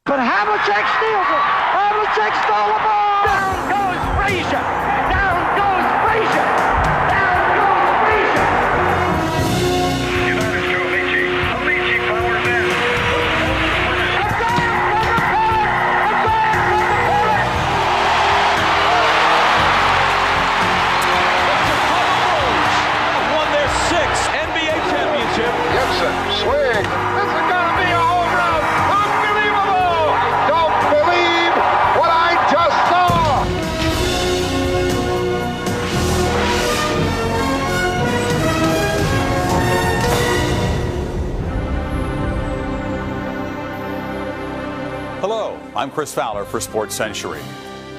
But Havlicek steals it. Havlicek stole the ball. Down goes Frazier. Down goes Frazier. Down goes Frazier. United to Amici. Amici powers in. A goal from the corner. A goal from the corner. The Chicago Bulls have won their 6th NBA championship. Gibson, swing. This is going to be a home run. Unbelievable. I don't believe what I just saw. Hello, I'm Chris Fowler for Sports Century.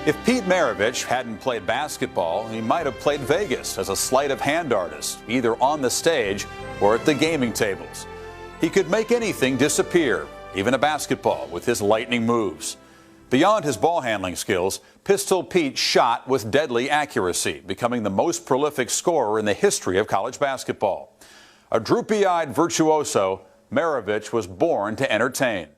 If Pete Maravich hadn't played basketball, he might have played Vegas as a sleight of hand artist, either on the stage or at the gaming tables. He could make anything disappear, even a basketball, with his lightning moves. Beyond his ball handling skills, Pistol Pete shot with deadly accuracy, becoming the most prolific scorer in the history of college basketball. A droopy-eyed virtuoso, Maravich was born to entertain.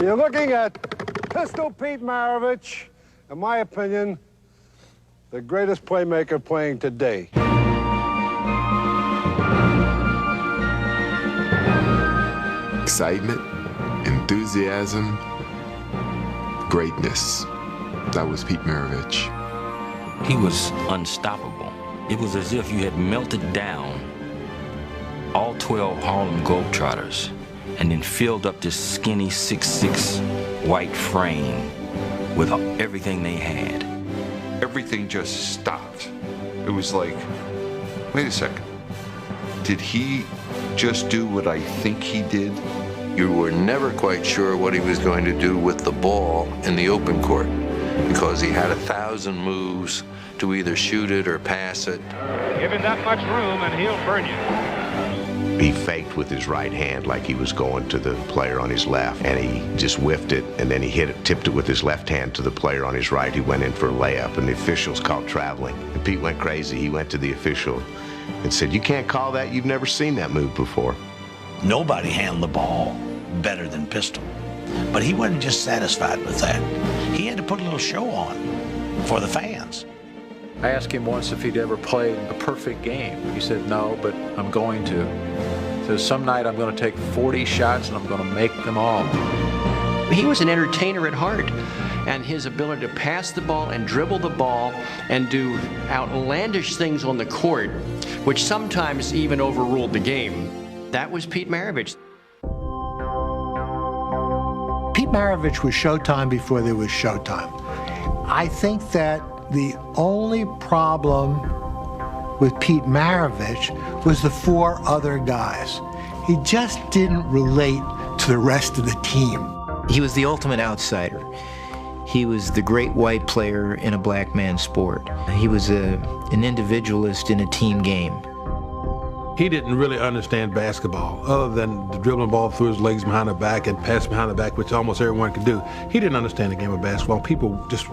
You're looking at Pistol Pete Maravich, in my opinion, the greatest playmaker playing today. Excitement, enthusiasm, greatness. That was Pete Maravich. He was unstoppable. It was as if you had melted down all 12 Harlem Globetrotters and then filled up this skinny 6'6" white frame with everything they had. Everything just stopped. It was like, wait a second. Did he just do what I think he did? You were never quite sure what he was going to do with the ball in the open court because he had 1,000 moves to either shoot it or pass it. Give him that much room and he'll burn you. He faked with his right hand like he was going to the player on his left, and he just whiffed it, and then he hit it, tipped it with his left hand to the player on his right, who went in for a layup, and the officials called traveling. And Pete went crazy. He went to the official and said, "You can't call that. You've never seen that move before." Nobody handled the ball better than Pistol, but he wasn't just satisfied with that. He had to put a little show on for the fans. I asked him once if he'd ever played a perfect game. He said, no, but I'm going to. So some night I'm going to take 40 shots and I'm going to make them all. He was an entertainer at heart, and his ability to pass the ball and dribble the ball and do outlandish things on the court, which sometimes even overruled the game, that was Pete Maravich. Pete Maravich was Showtime before there was Showtime. I think that the only problem with Pete Maravich was the 4 other guys. He just didn't relate to the rest of the team. He was the ultimate outsider. He was the great white player in a black man's sport. He was an individualist in a team game. He didn't really understand basketball, other than dribbling the ball through his legs behind the back and pass behind the back, which almost everyone could do. He didn't understand the game of basketball. People just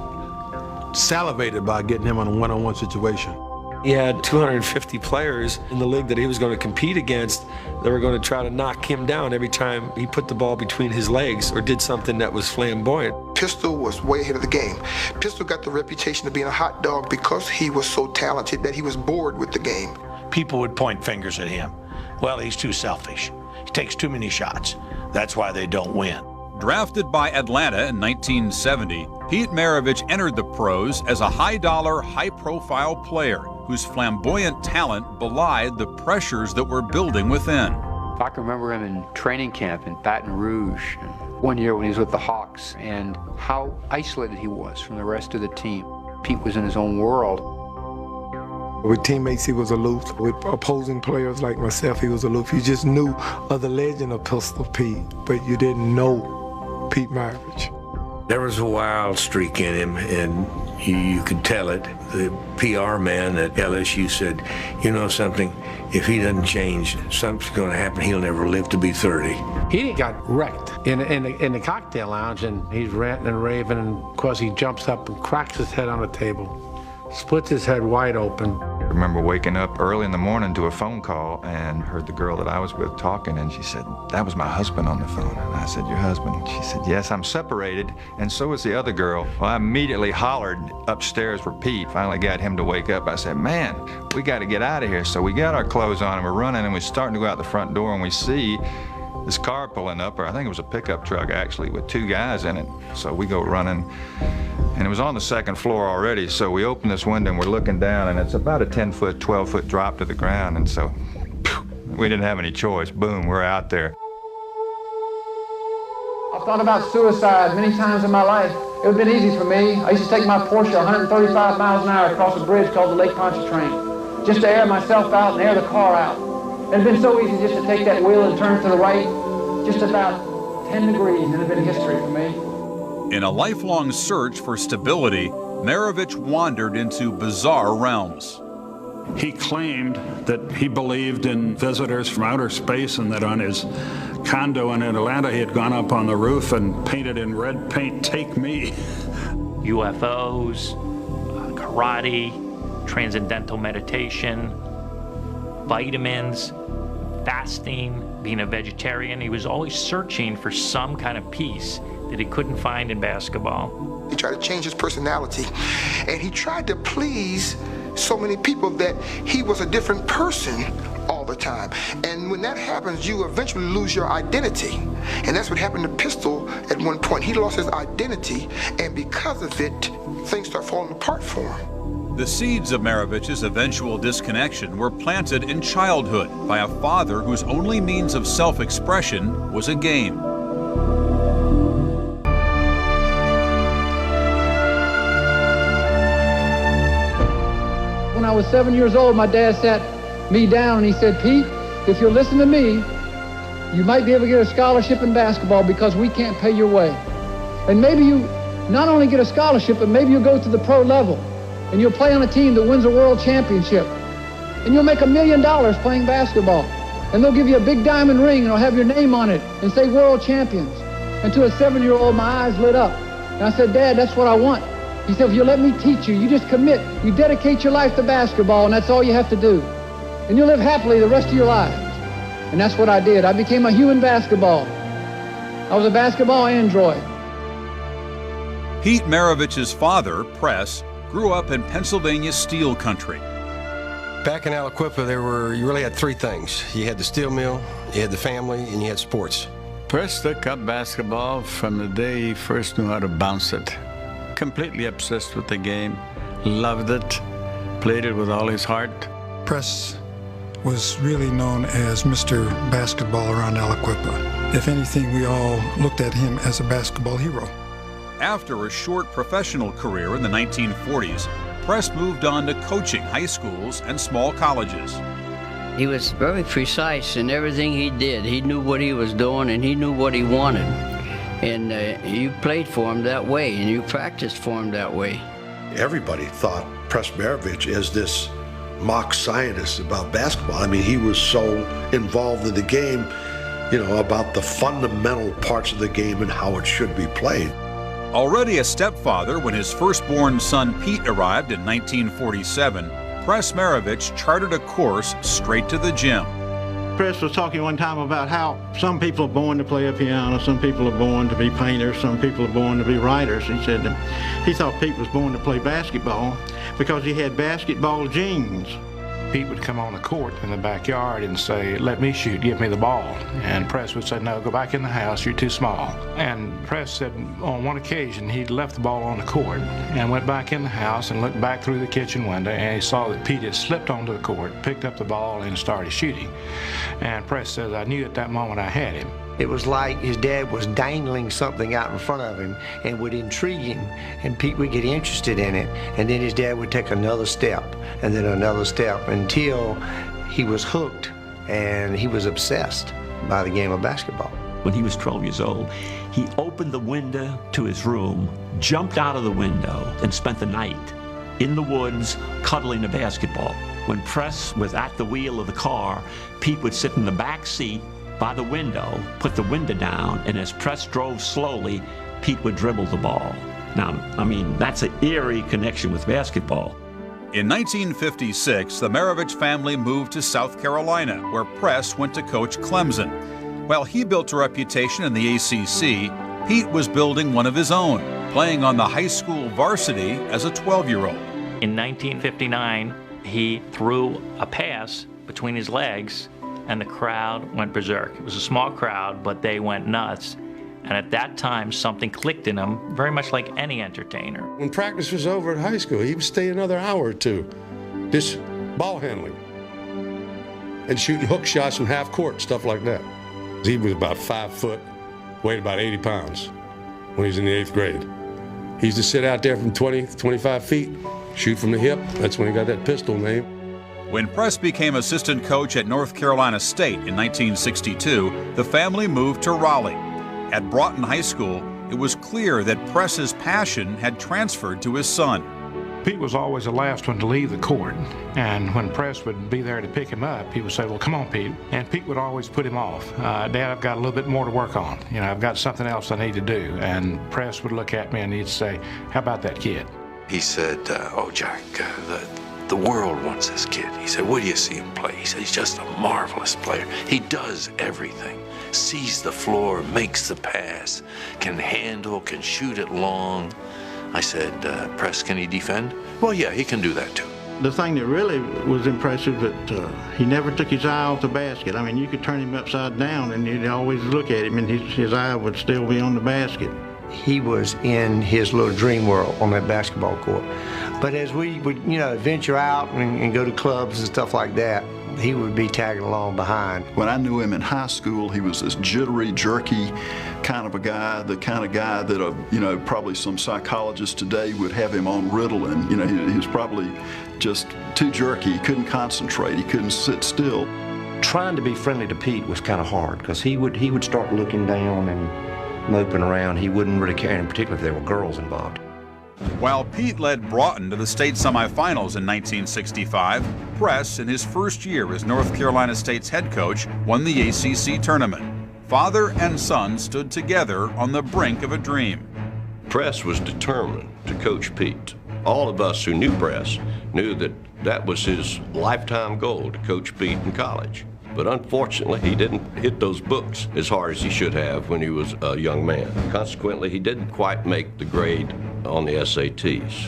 salivated by getting him on a one-on-one situation. He had 250 players in the league that he was going to compete against that were going to try to knock him down every time he put the ball between his legs or did something that was flamboyant. Pistol was way ahead of the game. Pistol got the reputation of being a hot dog because he was so talented that he was bored with the game. People would point fingers at him. Well, he's too selfish. He takes too many shots. That's why they don't win. Drafted by Atlanta in 1970, Pete Maravich entered the pros as a high-dollar, high-profile player whose flamboyant talent belied the pressures that were building within. I can remember him in training camp in Baton Rouge, and one year when he was with the Hawks, and how isolated he was from the rest of the team. Pete was in his own world. With teammates, he was aloof. With opposing players like myself, he was aloof. You just knew of the legend of Pistol Pete, but you didn't know Pete Maravich. There was a wild streak in him, and you could tell it. The PR man at LSU said, you know something, if he doesn't change, something's going to happen. He'll never live to be 30. He got wrecked in the cocktail lounge, and he's ranting and raving, and of course he jumps up and cracks his head on the table, splits his head wide open. I remember waking up early in the morning to a phone call and heard the girl that I was with talking, and she said, "That was my husband on the phone." And I said, "Your husband?" She said, "Yes, I'm separated, and so is the other girl." Well, I immediately hollered upstairs for Pete. Finally got him to wake up. I said, "Man, we got to get out of here." So we got our clothes on and we're running, and we're starting to go out the front door, and we see this car pulling up, or I think it was a pickup truck actually, with two guys in it. So we go running, and it was on the second floor already. So we open this window and we're looking down, and it's about a 10-foot, 12-foot drop to the ground. And so we didn't have any choice. Boom, we're out there. I've thought about suicide many times in my life. It would have been easy for me. I used to take my Porsche 135 miles an hour across a bridge called the Lake Pontchartrain, just to air myself out and air the car out. It had been so easy just to take that wheel and turn to the right, just about 10 degrees, and it had been history for me. In a lifelong search for stability, Maravich wandered into bizarre realms. He claimed that he believed in visitors from outer space, and that on his condo in Atlanta he had gone up on the roof and painted in red paint, "Take me." UFOs, karate, transcendental meditation, vitamins, fasting, being a vegetarian. He was always searching for some kind of peace that he couldn't find in basketball. He tried to change his personality, and he tried to please so many people that he was a different person all the time. And when that happens, you eventually lose your identity. And that's what happened to Pistol at one point. He lost his identity, and because of it, things start falling apart for him. The seeds of Maravich's eventual disconnection were planted in childhood by a father whose only means of self-expression was a game. When I was 7 years old, my dad sat me down and he said, "Pete, if you'll listen to me, you might be able to get a scholarship in basketball because we can't pay your way. And maybe you not only get a scholarship, but maybe you'll go to the pro level. And you'll play on a team that wins a world championship. And you'll make $1 million playing basketball. And they'll give you a big diamond ring and it'll have your name on it and say world champions." And to a 7-year-old, my eyes lit up. And I said, "Dad, that's what I want." He said, "If you let me teach you, you just commit. You dedicate your life to basketball, and that's all you have to do. And you'll live happily the rest of your life." And that's what I did. I became a human basketball. I was a basketball android. Pete Maravich's father, Press, grew up in Pennsylvania steel country. Back in Aliquippa, you really had three things. You had the steel mill, you had the family, and you had sports. Press took up basketball from the day he first knew how to bounce it. Completely obsessed with the game, loved it, played it with all his heart. Press was really known as Mr. Basketball around Aliquippa. If anything, we all looked at him as a basketball hero. After a short professional career in the 1940s, Press moved on to coaching high schools and small colleges. He was very precise in everything he did. He knew what he was doing and he knew what he wanted. And you played for him that way and you practiced for him that way. Everybody thought Press Maravich as this mock scientist about basketball. I mean, he was so involved in the game, about the fundamental parts of the game and how it should be played. Already a stepfather when his firstborn son Pete arrived in 1947, Press Maravich charted a course straight to the gym. Press was talking one time about how some people are born to play a piano, some people are born to be painters, some people are born to be writers. He said he thought Pete was born to play basketball because he had basketball genes. Pete would come on the court in the backyard and say, "Let me shoot, give me the ball." And Press would say, "No, go back in the house, you're too small." And Press said on one occasion he'd left the ball on the court and went back in the house and looked back through the kitchen window and he saw that Pete had slipped onto the court, picked up the ball and started shooting. And Press says, "I knew at that moment I had him." It was like his dad was dangling something out in front of him and would intrigue him, and Pete would get interested in it, and then his dad would take another step and then another step until he was hooked and he was obsessed by the game of basketball. When he was 12 years old, he opened the window to his room, jumped out of the window, and spent the night in the woods cuddling a basketball. When Press was at the wheel of the car, Pete would sit in the back seat by the window, put the window down, and as Press drove slowly, Pete would dribble the ball. Now, I mean, that's an eerie connection with basketball. In 1956, the Maravich family moved to South Carolina, where Press went to coach Clemson. While he built a reputation in the ACC, Pete was building one of his own, playing on the high school varsity as a 12-year-old. In 1959, he threw a pass between his legs, and the crowd went berserk. It was a small crowd, but they went nuts. And at that time, something clicked in him, very much like any entertainer. When practice was over at high school, he would stay another hour or two, just ball handling and shooting hook shots from half court, stuff like that. He was about 5 foot, weighed about 80 pounds when he was in the 8th grade. He used to sit out there from 20, 25 feet, shoot from the hip. That's when he got that pistol name. When Press became assistant coach at North Carolina State in 1962, the family moved to Raleigh. At Broughton High School, it was clear that Press's passion had transferred to his son. Pete was always the last one to leave the court, and when Press would be there to pick him up, he would say, "Well, come on, Pete," and Pete would always put him off. "Dad, I've got a little bit more to work on. You know, I've got something else I need to do." And Press would look at me and he'd say, "How about that kid?" He said, "Oh, Jack, the world wants this kid." He said, "Where do you see him play?" He said, "He's just a marvelous player. He does everything. Sees the floor, makes the pass, can handle, can shoot it long." I said, "Press, can he defend?" "Well, yeah, he can do that too." The thing that really was impressive that he never took his eye off the basket. I mean, you could turn him upside down and you'd always look at him and his eye would still be on the basket. He was in his little dream world on that basketball court. But as we would, venture out and go to clubs and stuff like that, he would be tagging along behind. When I knew him in high school, he was this jittery, jerky kind of a guy, the kind of guy that, probably some psychologists today would have him on Ritalin. He was probably just too jerky. He couldn't concentrate. He couldn't sit still. Trying to be friendly to Pete was kind of hard because he would start looking down and moping around. He wouldn't really care, in particular if there were girls involved. While Pete led Broughton to the state semifinals in 1965, Press, in his first year as North Carolina State's head coach, won the ACC tournament. Father and son stood together on the brink of a dream. Press was determined to coach Pete. All of us who knew Press knew that that was his lifetime goal, to coach Pete in college. But unfortunately, he didn't hit those books as hard as he should have when he was a young man. Consequently, he didn't quite make the grade on the SATs.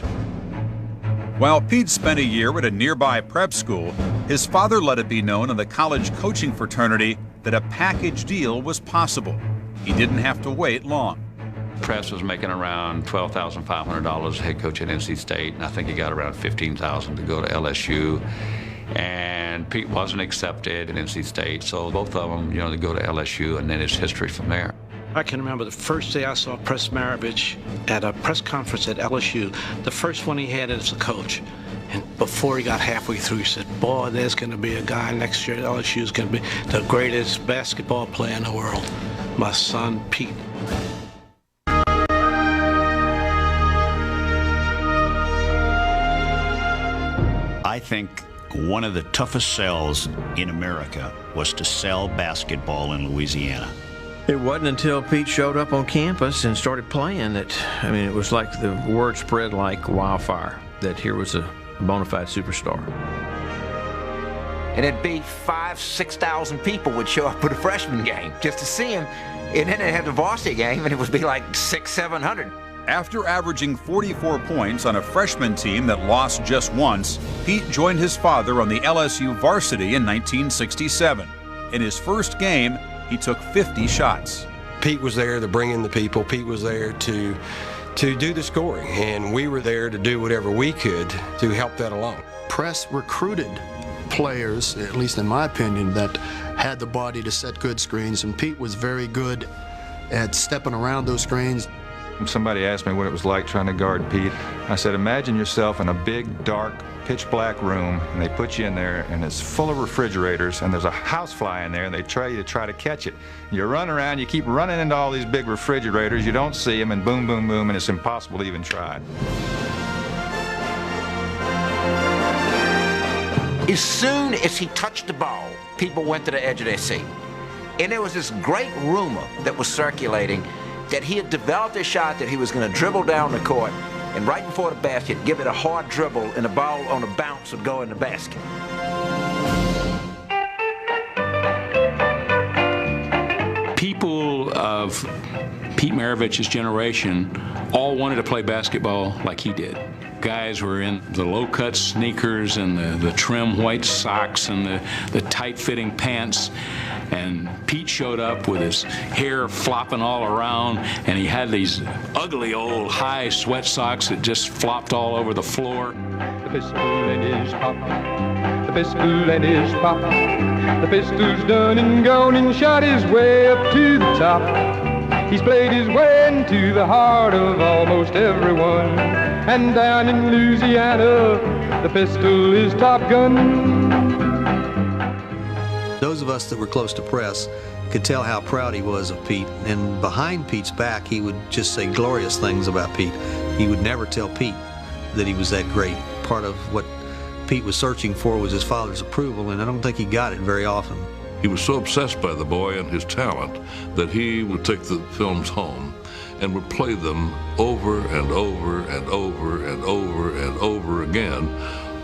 While Pete spent a year at a nearby prep school, his father let it be known in the college coaching fraternity that a package deal was possible. He didn't have to wait long. Press was making around $12,500 head coach at NC State, and I think he got around $15,000 to go to LSU. And Pete wasn't accepted at NC State, so both of them, to go to LSU, and then it's history from there. I can remember the first day I saw Press Maravich at a press conference at LSU, the first one he had as a coach. And before he got halfway through, he said, "Boy, there's going to be a guy next year at LSU who's going to be the greatest basketball player in the world, my son, Pete." I think one of the toughest sells in America was to sell basketball in Louisiana. It wasn't until Pete showed up on campus and started playing that, it was like the word spread like wildfire that here was a bona fide superstar. And it'd be 5,000-6,000 people would show up at a freshman game just to see him. And then they'd have the varsity game and it would be like 600-700. After averaging 44 points on a freshman team that lost just once, Pete joined his father on the LSU varsity in 1967. In his first game, he took 50 shots. Pete was there to bring in the people. Pete was there to do the scoring, and we were there to do whatever we could to help that along. Press recruited players, at least in my opinion, that had the body to set good screens, and Pete was very good at stepping around those screens. Somebody asked me what it was like trying to guard Pete. I said, imagine yourself in a big, dark, pitch black room, and they put you in there, and it's full of refrigerators, and there's a housefly in there, and they try to catch it. You run around, you keep running into all these big refrigerators, you don't see them, and boom, boom, boom, and it's impossible to even try. As soon as he touched the ball, people went to the edge of their seat. And there was this great rumor that was circulating that he had developed a shot that he was going to dribble down the court and right before the basket, give it a hard dribble, and the ball on a bounce would go in the basket. People of Pete Maravich's generation all wanted to play basketball like he did. Guys were in the low-cut sneakers and the trim white socks and the tight-fitting pants. And Pete showed up with his hair flopping all around, and he had these ugly old high sweat socks that just flopped all over the floor. The pistol and his papa, the pistol and his papa, the pistol's done and gone and shot his way up to the top. He's played his way into the heart of almost everyone, and down in Louisiana, the pistol is Top Gun. Those of us that were close to Press could tell how proud he was of Pete, and behind Pete's back he would just say glorious things about Pete. He would never tell Pete that he was that great. Part of what Pete was searching for was his father's approval, and I don't think he got it very often. He was so obsessed by the boy and his talent that he would take the films home and would play them over and over and over and over and over again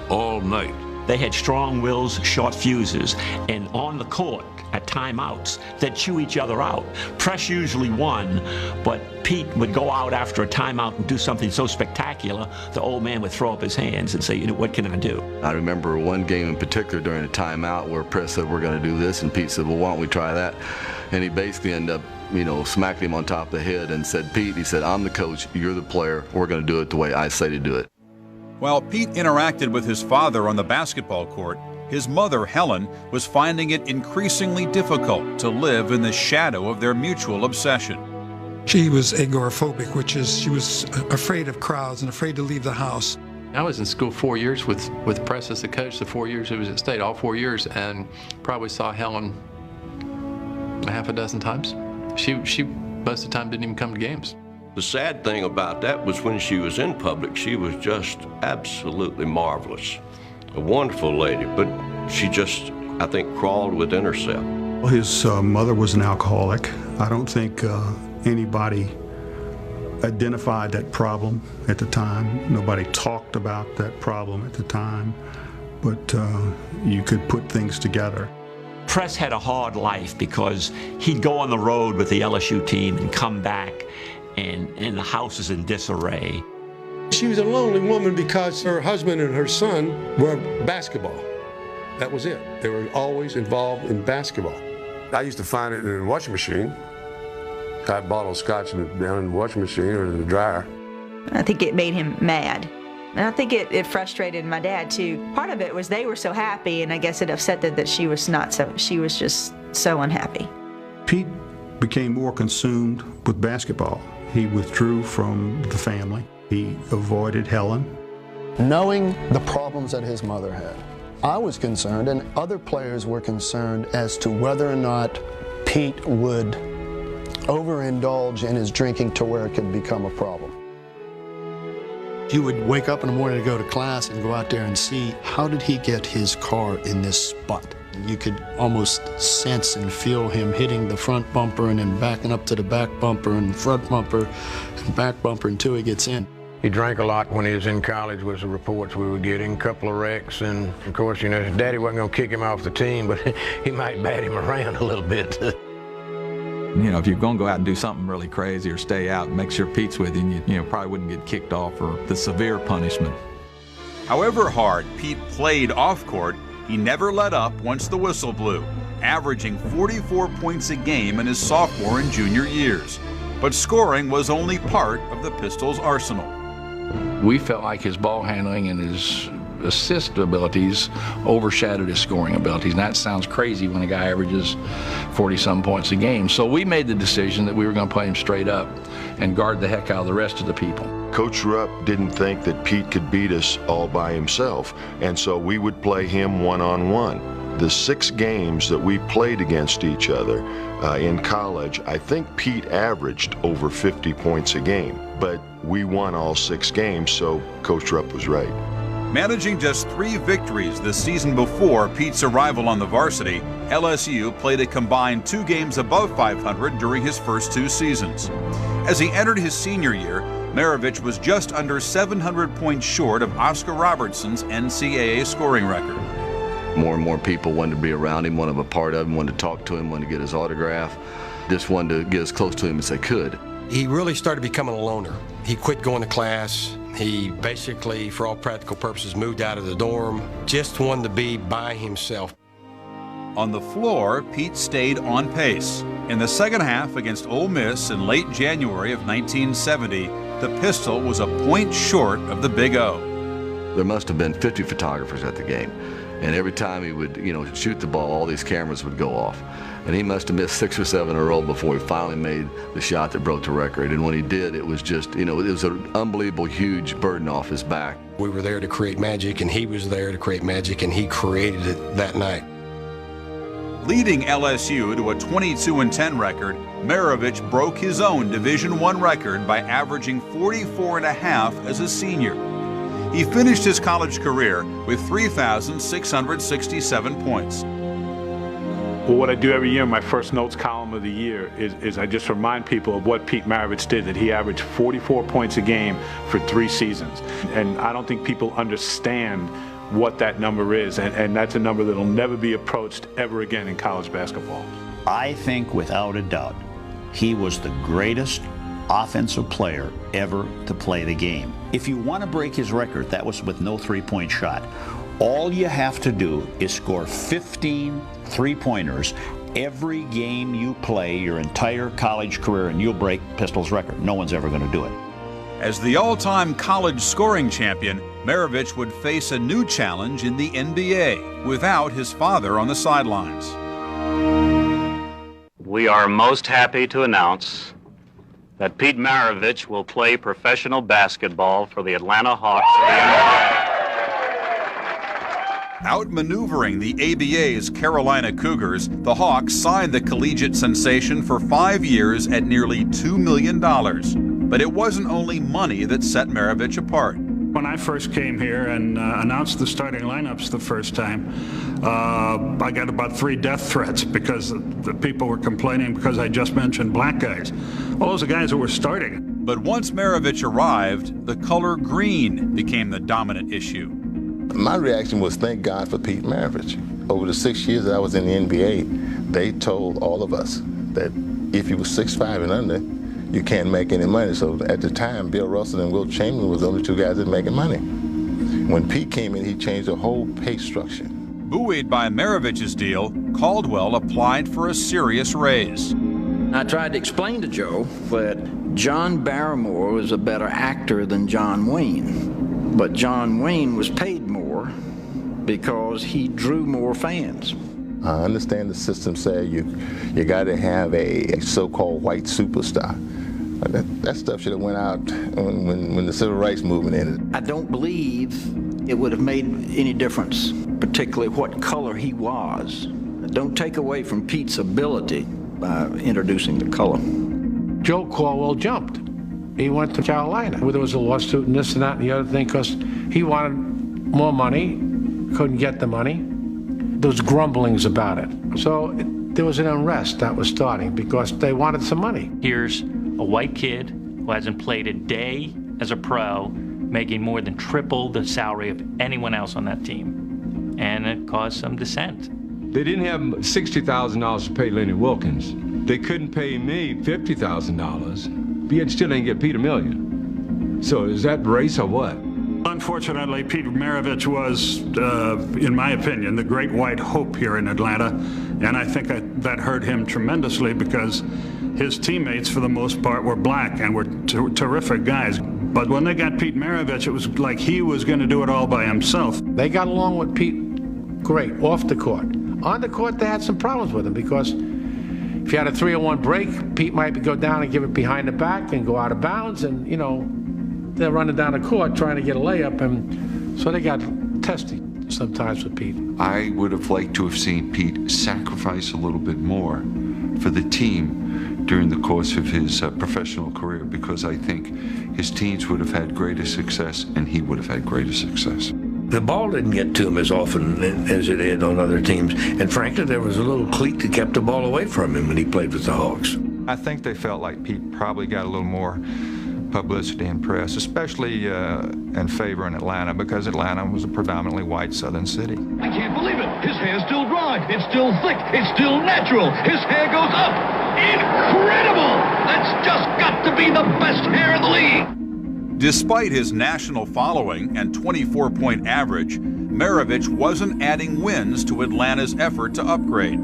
all night. They had strong wills, short fuses, and on the court, at timeouts, they'd chew each other out. Press usually won, but Pete would go out after a timeout and do something so spectacular, the old man would throw up his hands and say, you know, what can I do? I remember one game in particular during a timeout where Press said, we're going to do this, and Pete said, well, why don't we try that? And he basically ended up, you know, smacking him on top of the head and said, Pete, he said, I'm the coach, you're the player, we're going to do it the way I say to do it. While Pete interacted with his father on the basketball court, his mother, Helen, was finding it increasingly difficult to live in the shadow of their mutual obsession. She was agoraphobic, which is she was afraid of crowds and afraid to leave the house. I was in school 4 years with Press as the coach, the 4 years he was at State, all 4 years, and probably saw Helen a half a dozen times. She most of the time didn't even come to games. The sad thing about that was when she was in public, she was just absolutely marvelous. A wonderful lady, but she just, I think, crawled within herself. His mother was an alcoholic. I don't think anybody identified that problem at the time. Nobody talked about that problem at the time, but you could put things together. Press had a hard life because he'd go on the road with the LSU team and come back, and the house is in disarray. She was a lonely woman because her husband and her son were basketball. That was it. They were always involved in basketball. I used to find it in the washing machine. I bottle of scotch down in the washing machine or in the dryer. I think it made him mad. And I think it frustrated my dad too. Part of it was they were so happy, and I guess it upset that she was not so, she was just so unhappy. Pete became more consumed with basketball. He withdrew from the family. He avoided Helen. Knowing the problems that his mother had, I was concerned, and other players were concerned as to whether or not Pete would overindulge in his drinking to where it could become a problem. You would wake up in the morning to go to class and go out there and see, how did he get his car in this spot? You could almost sense and feel him hitting the front bumper and then backing up to the back bumper and front bumper and back bumper until he gets in. He drank a lot when he was in college, was the reports we were getting, a couple of wrecks, and of course, you know, his daddy wasn't going to kick him off the team, but he might bat him around a little bit. You know, if you're going to go out and do something really crazy or stay out, make sure Pete's with you, and you probably wouldn't get kicked off or the severe punishment. However hard Pete played off court, he never let up once the whistle blew, averaging 44 points a game in his sophomore and junior years. But scoring was only part of the Pistols' arsenal. We felt like his ball handling and his assist abilities overshadowed his scoring abilities. And that sounds crazy when a guy averages 40-some points a game. So we made the decision that we were going to play him straight up and guard the heck out of the rest of the people. Coach Rupp didn't think that Pete could beat us all by himself, and so we would play him one-on-one. The 6 games that we played against each other in college, I think Pete averaged over 50 points a game, but we won all 6 games, so Coach Rupp was right. Managing just 3 victories the season before Pete's arrival on the varsity, LSU played a combined 2 games above 500 during his first 2 seasons. As he entered his senior year, Maravich was just under 700 points short of Oscar Robertson's NCAA scoring record. More and more people wanted to be around him, wanted to be a part of him, wanted to talk to him, wanted to get his autograph, just wanted to get as close to him as they could. He really started becoming a loner. He quit going to class. He basically, for all practical purposes, moved out of the dorm, just wanted to be by himself. On the floor, Pete stayed on pace. In the second half against Ole Miss in late January of 1970, the Pistol was a point short of the Big O. There must have been 50 photographers at the game, and every time he would, shoot the ball, all these cameras would go off. And he must have missed 6 or 7 in a row before he finally made the shot that broke the record. And when he did, it was just, it was an unbelievable, huge burden off his back. We were there to create magic, and he was there to create magic, and he created it that night. Leading LSU to a 22-10 record, Maravich broke his own Division I record by averaging 44.5 as a senior. He finished his college career with 3,667 points. Well, what I do every year in my first notes column of the year is I just remind people of what Pete Maravich did, that he averaged 44 points a game for 3 seasons. And I don't think people understand what that number is, and that's a number that will never be approached ever again in college basketball. I think without a doubt, he was the greatest offensive player ever to play the game. If you want to break his record, that was with no three-point shot. All you have to do is score 15 three-pointers every game you play your entire college career, and you'll break Pistol's record. No one's ever going to do it. As the all-time college scoring champion, Maravich would face a new challenge in the NBA without his father on the sidelines. We are most happy to announce that Pete Maravich will play professional basketball for the Atlanta Hawks of the NBA. Outmaneuvering the ABA's Carolina Cougars, the Hawks signed the collegiate sensation for 5 years at nearly $2 million. But it wasn't only money that set Maravich apart. When I first came here and announced the starting lineups the first time, I got about 3 death threats because the people were complaining because I just mentioned black guys. Well, those are guys who were starting. But once Maravich arrived, the color green became the dominant issue. My reaction was, thank God for Pete Maravich. Over the 6 years that I was in the NBA, they told all of us that if you were 6'5" and under, you can't make any money. So at the time, Bill Russell and Will Chamberlain was the only 2 guys that were making money. When Pete came in, he changed the whole pay structure. Buoyed by Maravich's deal, Caldwell applied for a serious raise. I tried to explain to Joe that John Barrymore was a better actor than John Wayne, but John Wayne was paid more because he drew more fans. I understand the system say you got to have a so-called white superstar. That stuff should have went out when the civil rights movement ended. I don't believe it would have made any difference, particularly what color he was. Don't take away from Pete's ability by introducing the color. Joe Caldwell jumped. He went to Carolina, where there was a lawsuit and this and that and the other thing, because he wanted more money, couldn't get the money. There was grumblings about it. So there was an unrest that was starting because they wanted some money. Here's a white kid who hasn't played a day as a pro, making more than triple the salary of anyone else on that team. And it caused some dissent. They didn't have $60,000 to pay Lenny Wilkins. They couldn't pay me $50,000, but yet still didn't get Pete $1 million. So is that race or what? Unfortunately, Pete Maravich was, in my opinion, the great white hope here in Atlanta, and I think that hurt him tremendously because his teammates, for the most part, were black and were terrific guys. But when they got Pete Maravich, it was like he was going to do it all by himself. They got along with Pete great, off the court. On the court, they had some problems with him because if you had a 3-on-1 break, Pete might go down and give it behind the back and go out of bounds, and, they're running down the court trying to get a layup, and so they got testy sometimes with Pete. I would have liked to have seen Pete sacrifice a little bit more for the team during the course of his professional career, because I think his teams would have had greater success and he would have had greater success. The ball didn't get to him as often as it did on other teams. And frankly, there was a little clique that kept the ball away from him when he played with the Hawks. I think they felt like Pete probably got a little more publicity and press, especially in favor in Atlanta, because Atlanta was a predominantly white southern city. I can't believe it. His hair's still dry. It's still thick. It's still natural. His hair goes up. Incredible! That's just got to be the best hair in the league. Despite his national following and 24-point average, Maravich wasn't adding wins to Atlanta's effort to upgrade.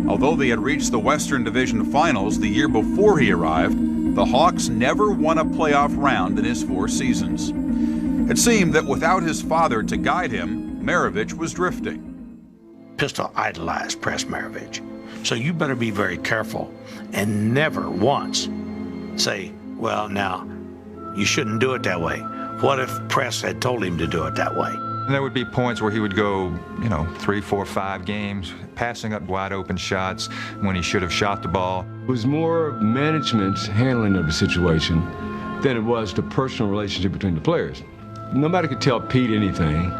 Although they had reached the Western Division Finals the year before he arrived, the Hawks never won a playoff round in his 4 seasons. It seemed that without his father to guide him, Maravich was drifting. Pistol idolized Press Maravich. So you better be very careful and never once say, well, now, you shouldn't do it that way. What if Press had told him to do it that way? There would be points where he would go, 3, 4, 5 games, passing up wide open shots when he should have shot the ball. It was more management's handling of the situation than it was the personal relationship between the players. Nobody could tell Pete anything.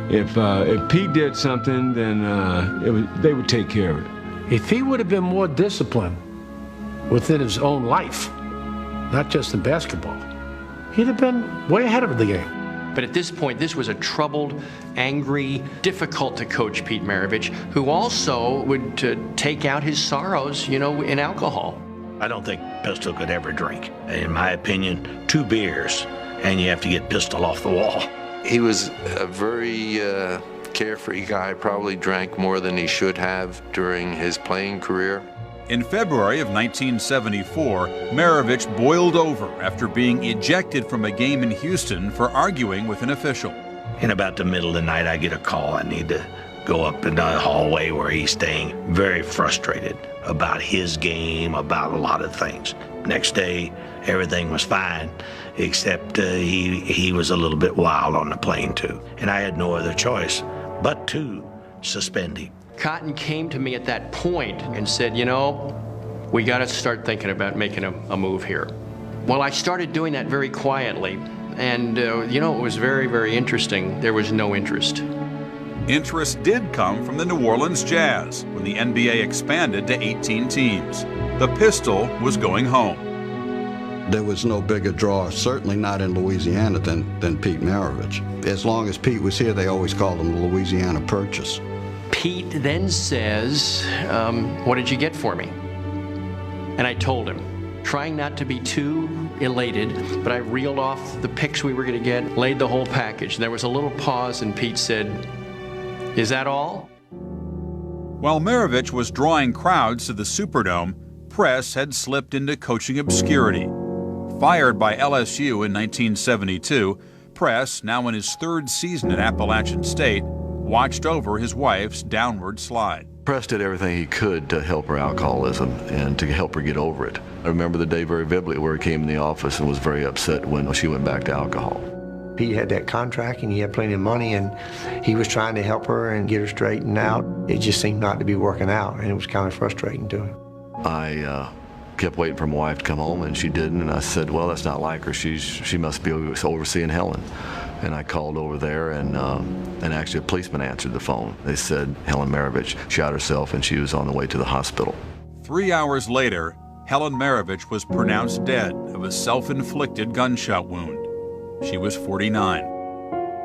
If Pete did something, then they would take care of it. If he would have been more disciplined within his own life, not just in basketball, he'd have been way ahead of the game. But at this point, this was a troubled, angry, difficult to coach Pete Maravich, who also would take out his sorrows, in alcohol. I don't think Pistol could ever drink. In my opinion, 2 beers, and you have to get Pistol off the wall. He was a very carefree guy, probably drank more than he should have during his playing career. In February of 1974, Maravich boiled over after being ejected from a game in Houston for arguing with an official. In about the middle of the night, I get a call. I need to go up in the hallway where he's staying, very frustrated about his game, about a lot of things. Next day, everything was fine, except he was a little bit wild on the plane too. And I had no other choice but to suspend him. Cotton came to me at that point and said, we got to start thinking about making a move here. Well, I started doing that very quietly, and, it was very, very interesting. There was no interest. Interest did come from the New Orleans Jazz when the NBA expanded to 18 teams. The Pistol was going home. There was no bigger draw, certainly not in Louisiana, than Pete Maravich. As long as Pete was here, they always called him the Louisiana Purchase. Pete then says, what did you get for me? And I told him, trying not to be too elated, but I reeled off the picks we were going to get, laid the whole package. And there was a little pause, and Pete said, is that all? While Maravich was drawing crowds to the Superdome, Press had slipped into coaching obscurity. Fired by LSU in 1972, Press, now in his 3rd season at Appalachian State, watched over his wife's downward slide. Press did everything he could to help her alcoholism and to help her get over it. I remember the day very vividly where he came in the office and was very upset when she went back to alcohol. He had that contract and he had plenty of money and he was trying to help her and get her straightened out. It just seemed not to be working out, and it was kind of frustrating to him. I kept waiting for my wife to come home, and she didn't, and I said, well, that's not like her. She must be overseeing Helen. And I called over there, and actually a policeman answered the phone. They said Helen Maravich shot herself, and she was on the way to the hospital. 3 hours later, Helen Maravich was pronounced dead of a self-inflicted gunshot wound. She was 49.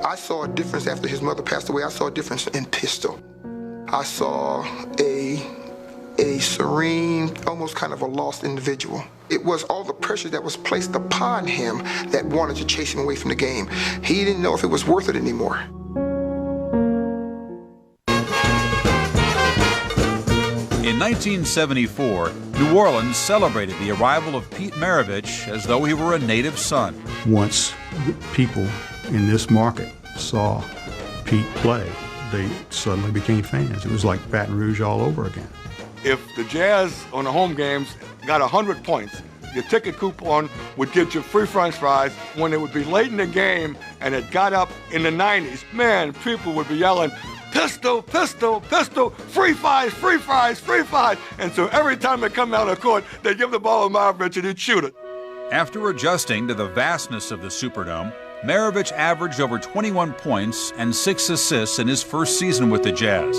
I saw a difference after his mother passed away. I saw a difference in Pistol. I saw a serene, almost kind of a lost individual. It was all the pressure that was placed upon him that wanted to chase him away from the game. He didn't know if it was worth it anymore. In 1974, New Orleans celebrated the arrival of Pete Maravich as though he were a native son. Once people in this market saw Pete play, they suddenly became fans. It was like Baton Rouge all over again. If the Jazz on the home games got 100 points, your ticket coupon would get you free French fries. When it would be late in the game and it got up in the 90s, man, people would be yelling, Pistol, Pistol, Pistol, free fries, free fries, free fries. And so every time they come out of court, they give the ball to Maravich and he'd shoot it. After adjusting to the vastness of the Superdome, Maravich averaged over 21 points and 6 assists in his first season with the Jazz.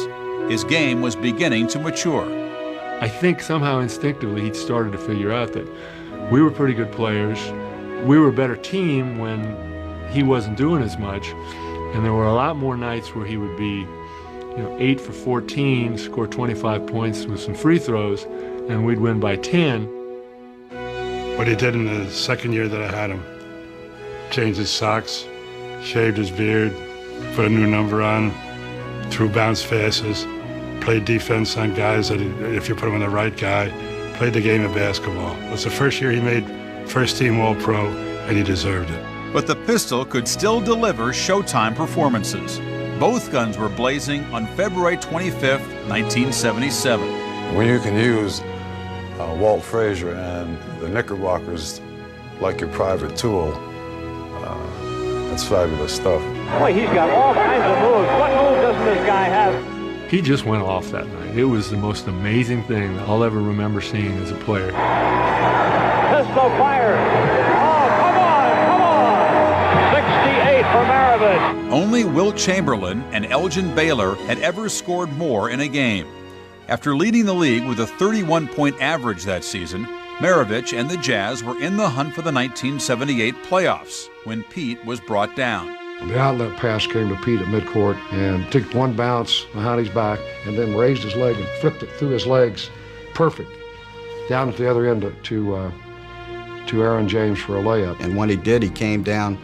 His game was beginning to mature. I think somehow instinctively he started to figure out that we were pretty good players. We were a better team when he wasn't doing as much. And there were a lot more nights where he would be 8 for 14, score 25 points with some free throws, and we'd win by 10. What he did in the second year that I had him, changed his socks, shaved his beard, put a new number on, threw bounce passes, played defense on guys that if you put him on the right guy, played the game of basketball. It was the first year he made first team All-Pro, and he deserved it. But the pistol could still deliver Showtime performances. Both guns were blazing on February 25th, 1977. When you can use Walt Frazier and the Knickerbockers like your private tool, that's fabulous stuff. Boy, he's got all kinds of moves. What move doesn't this guy have? He just went off that night. It was the most amazing thing that I'll ever remember seeing as a player. Pistol fire. Oh, come on. 68 for Maravich. Only Wilt Chamberlain and Elgin Baylor had ever scored more in a game. After leading the league with a 31-point average that season, Maravich and the Jazz were in the hunt for the 1978 playoffs when Pete was brought down. The outlet pass came to Pete at midcourt and took one bounce behind his back and then raised his leg and flipped it through his legs. Perfect. Down at the other end to Aaron James for a layup. And when he did, he came down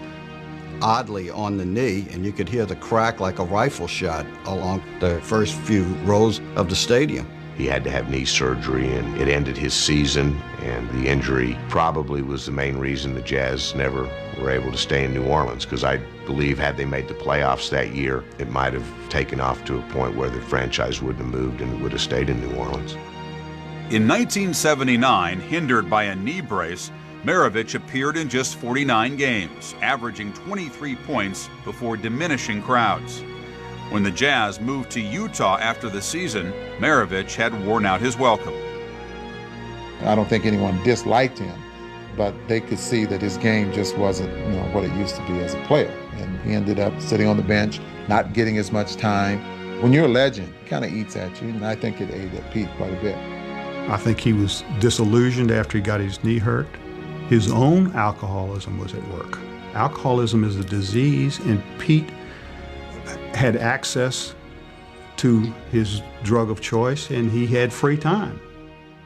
oddly on the knee, and you could hear the crack like a rifle shot along the first few rows of the stadium. He had to have knee surgery, and it ended his season, and the injury probably was the main reason the Jazz never were able to stay in New Orleans, because I believe had they made the playoffs that year, it might have taken off to a point where the franchise wouldn't have moved and it would have stayed in New Orleans. In 1979, hindered by a knee brace, Maravich appeared in just 49 games, averaging 23 points before diminishing crowds. When the Jazz moved to Utah after the season, Maravich had worn out his welcome. I don't think anyone disliked him, but they could see that his game just wasn't, what it used to be as a player. And he ended up sitting on the bench, not getting as much time. When you're a legend, it kind of eats at you, and I think it ate at Pete quite a bit. I think he was disillusioned after he got his knee hurt. His own alcoholism was at work. Alcoholism is a disease, and Pete had access to his drug of choice, and he had free time.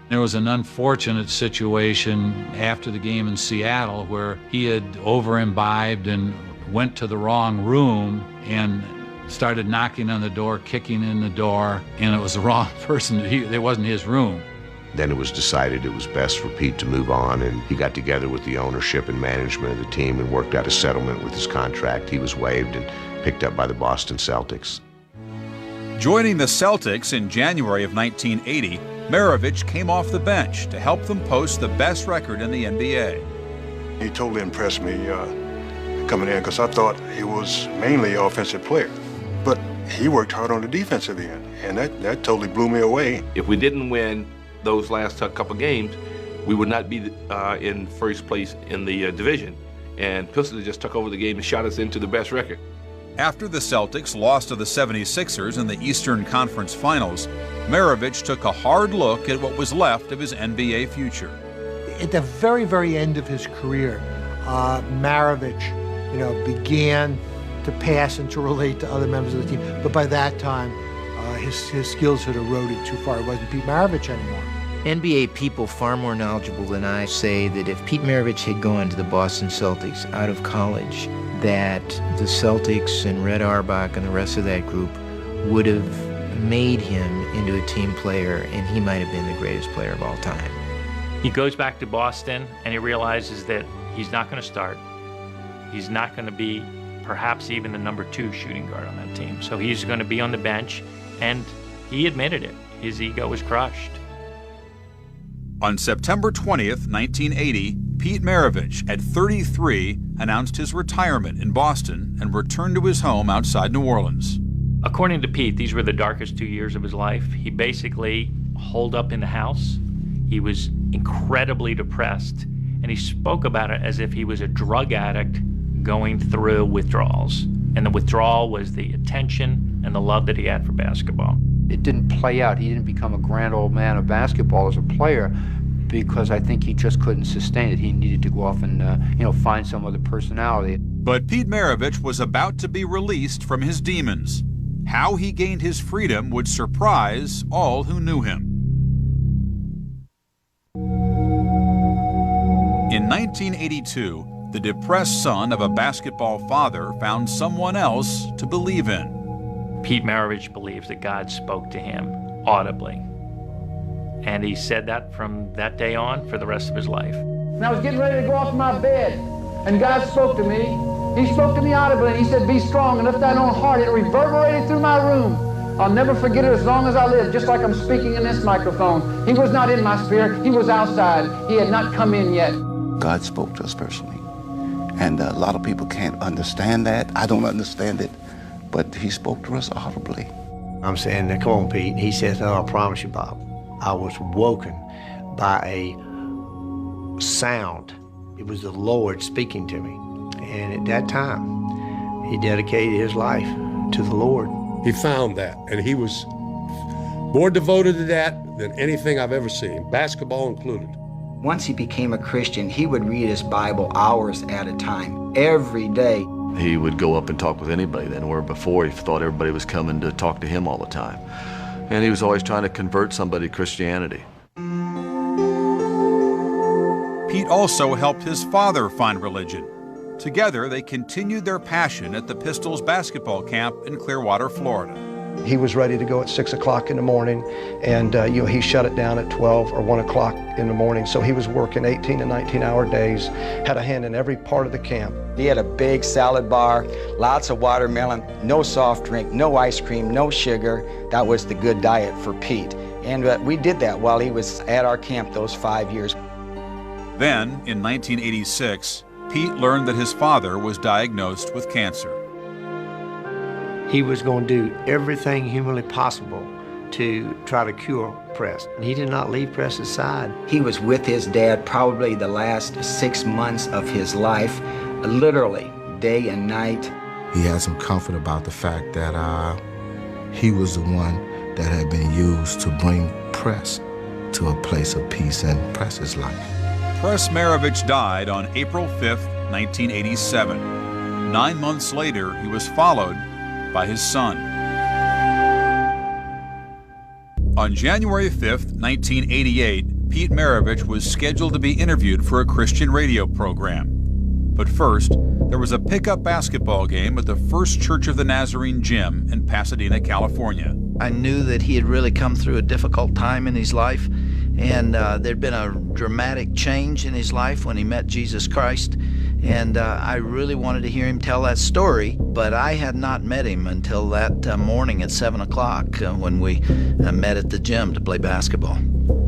There was an unfortunate situation after the game in Seattle where he had over-imbibed and went to the wrong room and started knocking on the door, kicking in the door, and it was the wrong person. It wasn't his room. Then it was decided it was best for Pete to move on, and he got together with the ownership and management of the team and worked out a settlement with his contract. He was waived and picked up by the Boston Celtics. Joining the Celtics in January of 1980, Maravich came off the bench to help them post the best record in the NBA. He totally impressed me coming in because I thought he was mainly an offensive player. But he worked hard on the defensive end, and that totally blew me away. If we didn't win those last couple games, we would not be in first place in the division. And Pistol just took over the game and shot us into the best record. After the Celtics lost to the 76ers in the Eastern Conference Finals, Maravich took a hard look at what was left of his NBA future. At the very, very end of his career, Maravich, began to pass and to relate to other members of the team. But by that time, his skills had eroded too far. It wasn't Pete Maravich anymore. NBA people far more knowledgeable than I say that if Pete Maravich had gone to the Boston Celtics out of college, that the Celtics and Red Auerbach and the rest of that group would have made him into a team player, and he might have been the greatest player of all time. He goes back to Boston and he realizes that he's not going to start. He's not going to be perhaps even the number 2 shooting guard on that team. So he's going to be on the bench, and he admitted it. His ego was crushed. On September 20th, 1980, Pete Maravich, at 33, announced his retirement in Boston and returned to his home outside New Orleans. According to Pete, these were the darkest 2 years of his life. He basically holed up in the house. He was incredibly depressed, and he spoke about it as if he was a drug addict going through withdrawals. And the withdrawal was the attention and the love that he had for basketball. It didn't play out. He didn't become a grand old man of basketball as a player because I think he just couldn't sustain it. He needed to go off and find some other personality. But Pete Maravich was about to be released from his demons. How he gained his freedom would surprise all who knew him. In 1982, the depressed son of a basketball father found someone else to believe in. Pete Maravich believes that God spoke to him audibly. And he said that from that day on for the rest of his life. And I was getting ready to go off my bed, and God spoke to me. He spoke to me audibly, and he said, "Be strong and lift thine own heart." It reverberated through my room. I'll never forget it as long as I live, just like I'm speaking in this microphone. He was not in my spirit. He was outside. He had not come in yet. God spoke to us personally. And a lot of people can't understand that. I don't understand it, but he spoke to us audibly. I'm saying, come on, Pete. He says, "Oh, I promise you, Bob." I was woken by a sound. It was the Lord speaking to me. And at that time, he dedicated his life to the Lord. He found that, and he was more devoted to that than anything I've ever seen, basketball included. Once he became a Christian, he would read his Bible hours at a time, every day. He would go up and talk with anybody then, where before he thought everybody was coming to talk to him all the time. And he was always trying to convert somebody to Christianity. Pete also helped his father find religion. Together, they continued their passion at the Pistols basketball camp in Clearwater, Florida. He was ready to go at 6 o'clock in the morning, and he shut it down at 12 or 1 o'clock in the morning. So he was working 18 and 19-hour days, had a hand in every part of the camp. He had a big salad bar, lots of watermelon, no soft drink, no ice cream, no sugar. That was the good diet for Pete. And we did that while he was at our camp those 5 years. Then, in 1986, Pete learned that his father was diagnosed with cancer. He was going to do everything humanly possible to try to cure Press. He did not leave Press's side. He was with his dad probably the last 6 months of his life, literally day and night. He had some comfort about the fact that he was the one that had been used to bring Press to a place of peace in Press's life. Press Maravich died on April 5th, 1987. 9 months later, he was followed by his son. On January 5th, 1988, Pete Maravich was scheduled to be interviewed for a Christian radio program. But first, there was a pickup basketball game at the First Church of the Nazarene gym in Pasadena, California. I knew that he had really come through a difficult time in his life, and there'd been a dramatic change in his life when he met Jesus Christ. And I really wanted to hear him tell that story, but I had not met him until that morning at 7 o'clock when we met at the gym to play basketball.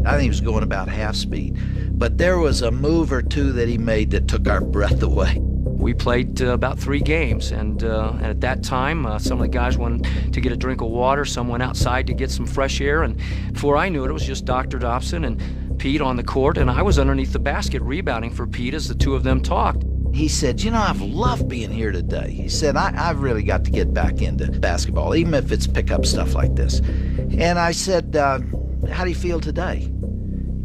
I think he was going about half speed, but there was a move or two that he made that took our breath away. We played about 3 games, and at that time, some of the guys wanted to get a drink of water, some went outside to get some fresh air, and before I knew it, it was just Dr. Dobson and Pete on the court, and I was underneath the basket rebounding for Pete as the two of them talked. He said, "You know, I've loved being here today." He said, I've really got to get back into basketball, even if it's pickup stuff like this. And I said, "How do you feel today?"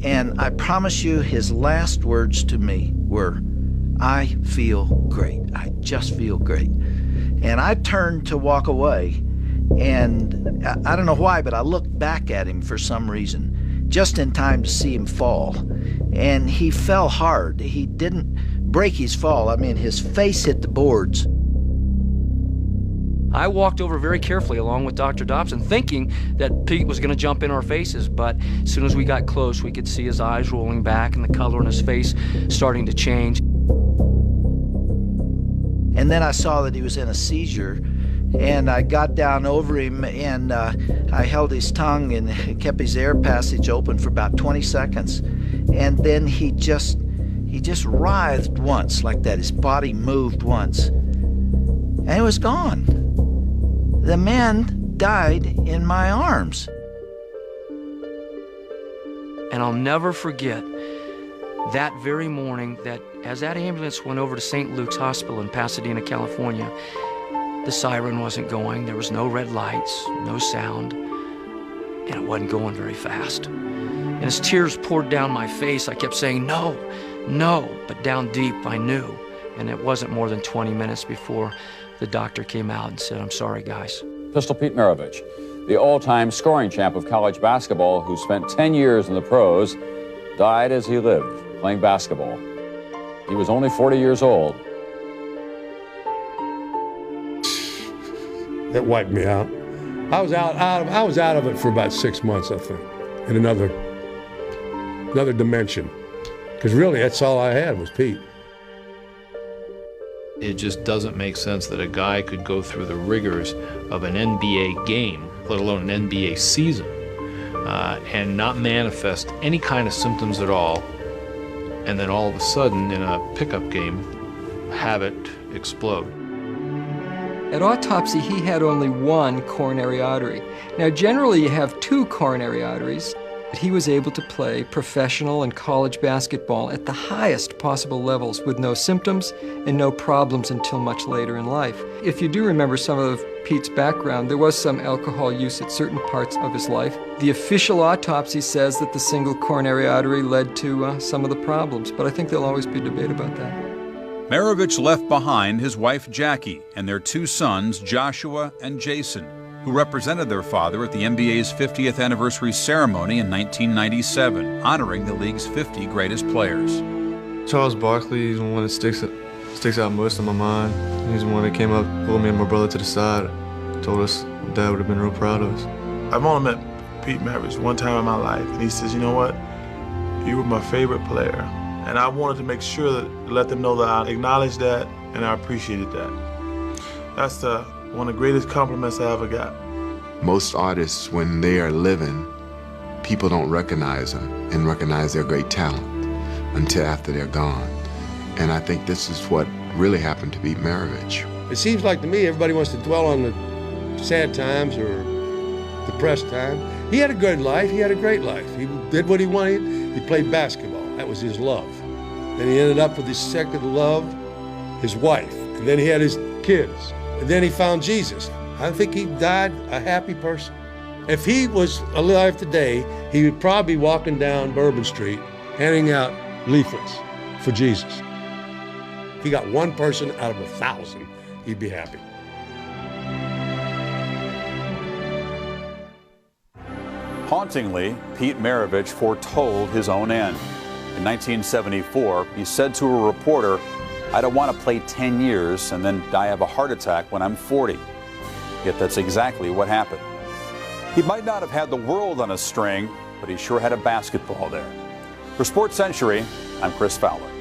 And I promise you, his last words to me were, "I feel great. I just feel great." And I turned to walk away, and I don't know why, but I looked back at him for some reason, just in time to see him fall. And he fell hard. He didn't break his fall. I mean, his face hit the boards. I walked over very carefully along with Dr. Dobson, thinking that Pete was going to jump in our faces, but as soon as we got close, we could see his eyes rolling back and the color in his face starting to change. And then I saw that he was in a seizure, and I got down over him, and I held his tongue and kept his air passage open for about 20 seconds. And then he just writhed once like that. His body moved once, and it was gone. The man died in my arms. And I'll never forget that very morning that As that ambulance went over to St. Luke's Hospital in Pasadena, California, the siren wasn't going, there was no red lights, no sound, and it wasn't going very fast. And as tears poured down my face, I kept saying, no, no, but down deep I knew. And it wasn't more than 20 minutes before the doctor came out and said, I'm sorry, guys. Pistol Pete Maravich, the all-time scoring champ of college basketball who spent 10 years in the pros, died as he lived, playing basketball. He was only 40 years old. That wiped me out. I was out of it for about 6 months, I think, in another dimension. Because really, that's all I had was Pete. It just doesn't make sense that a guy could go through the rigors of an NBA game, let alone an NBA season, and not manifest any kind of symptoms at all, and then all of a sudden in a pickup game have it explode. At autopsy, he had only one coronary artery. Now, generally you have two coronary arteries. He was able to play professional and college basketball at the highest possible levels with no symptoms and no problems until much later in life. If you do remember some of Pete's background, there was some alcohol use at certain parts of his life. The official autopsy says that the single coronary artery led to some of the problems, but I think there'll always be debate about that. Maravich left behind his wife Jackie and their two sons, Joshua and Jason, who represented their father at the NBA's 50th anniversary ceremony in 1997, honoring the league's 50 greatest players. Charles Barkley is the one that sticks out most in my mind. He's the one that came up, pulled me and my brother to the side, told us Dad would have been real proud of us. I've only met Pete Maravich one time in my life, and he says, you know what, you were my favorite player. And I wanted to make sure to let them know that I acknowledged that and I appreciated that. That's one of the greatest compliments I ever got. Most artists, when they are living, people don't recognize them and recognize their great talent until after they're gone. And I think this is what really happened to Pete Maravich. It seems like to me everybody wants to dwell on the sad times or depressed time. He had a good life. He had a great life. He did what he wanted. He played basketball. That was his love. Then he ended up with his second love, his wife. And then he had his kids. And then he found Jesus. I think he died a happy person. If he was alive today, he would probably be walking down Bourbon Street handing out leaflets for Jesus. If he got one person out of 1,000, he'd be happy. Hauntingly, Pete Maravich foretold his own end. In 1974, he said to a reporter, I don't want to play 10 years and then die of a heart attack when I'm 40. Yet that's exactly what happened. He might not have had the world on a string, but he sure had a basketball there. For Sports Century, I'm Chris Fowler.